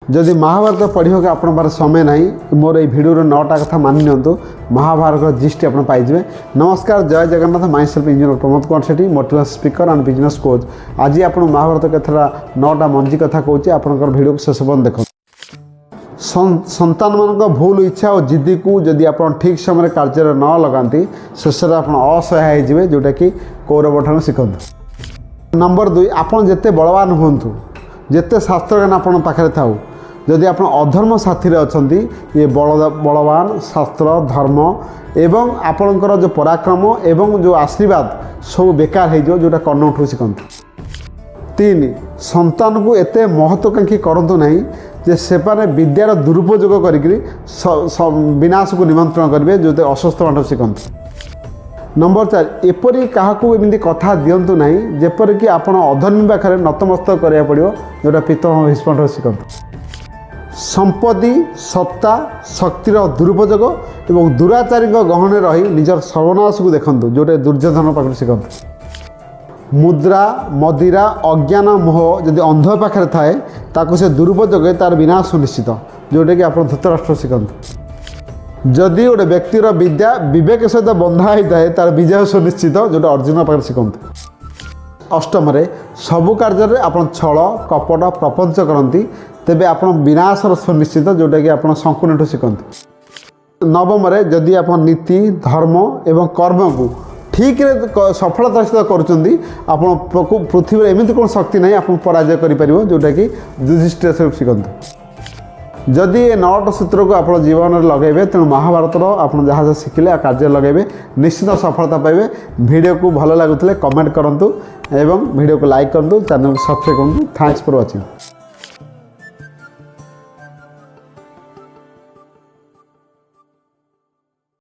जदि महाभारत पढ़ा के आपण पार समय ना मोर ये भिडियो 9टा कथा मानि नियंतु महाभारत जिस्ट आप पाइबे। नमस्कार, जय Jagannath. My self engineer Pramod Kumar Sethi, motivational speaker and business coach. आज आप महाभारत कथा 9टा मंजी कथा कहूँ, आपंकर भिडियो को शेष पर्यंत देखो। संतान मान भूल इच्छा और जिद्दी को जदि आप ठीक समय कार्य न लगाती शेष में आप असहाय होते जोटा कि कौरव ठार शिखु। नंबर 2, आप जिते बलवान हूँ, जिते शास्त्र ज्ञान आपण पाखे थाऊ, जदि आप अधर्म साथी अच्छा ये बलवान शास्त्र धर्म एवं आपणकर जो पराक्रम एवं जो आशीर्वाद सब बेकार हो जोटा कर्णठू शिखती। 3, संतान को एते महत्वाकांक्षी करंतु नहीं जे सेपाने विद्यार दुरुपयोग करी विनाश को निमंत्रण करेंगे जो अस्वस्थ बाट शिखती। नंबर 4, एपरी क्या एमती कथा दिंतु ना जेपरिक आप अधर्मी पाखे नतमस्तक करा पड़ो जोटा पितामह भीष्म शिखती। संपत्ति सत्ता शक्तिर दुरुपयोग एवं दुराचारी गहने रही निजर सर्वनाश को देखते जोटे दुर्योधन पाखे शिखती। मुद्रा मदिरा अज्ञान मोह जदि अंध पाखे थाए ताको से दुरुपयोग तार विनाश सुनिश्चित जोटा कि आप धृतराष्ट्र शिखती। जदि गोटे व्यक्तिर विद्या विवेक सहित बंधा होता है तार विजय सुनिश्चित जोटा अर्जुन पाखे शिखती। 8 सबु कार्य आप छल कपट प्रपंच करती तेबे आप विनाशर सुनिश्चित जोटा कि आप शंकुनिठू शिखती। 9 जदि आप नीति धर्म एवं कर्म को ठीक सफलता सहित कर पृथ्वी एमती कौन शक्ति ना आप पराजय कर जोटा कि युधिष्ठिर शिखती। जदि ये 9टा सूत्र को आप जीवन में लगे तेणु महाभारत आप जहाँ शिखिले कार्य लगे निश्चित सफलता पाइबे। वीडियो को भल लगुले कमेंट करूँ एवं वीडियो को लाइक करूँ, चैनल को सब्सक्राइब करूँ। Thanks for watching.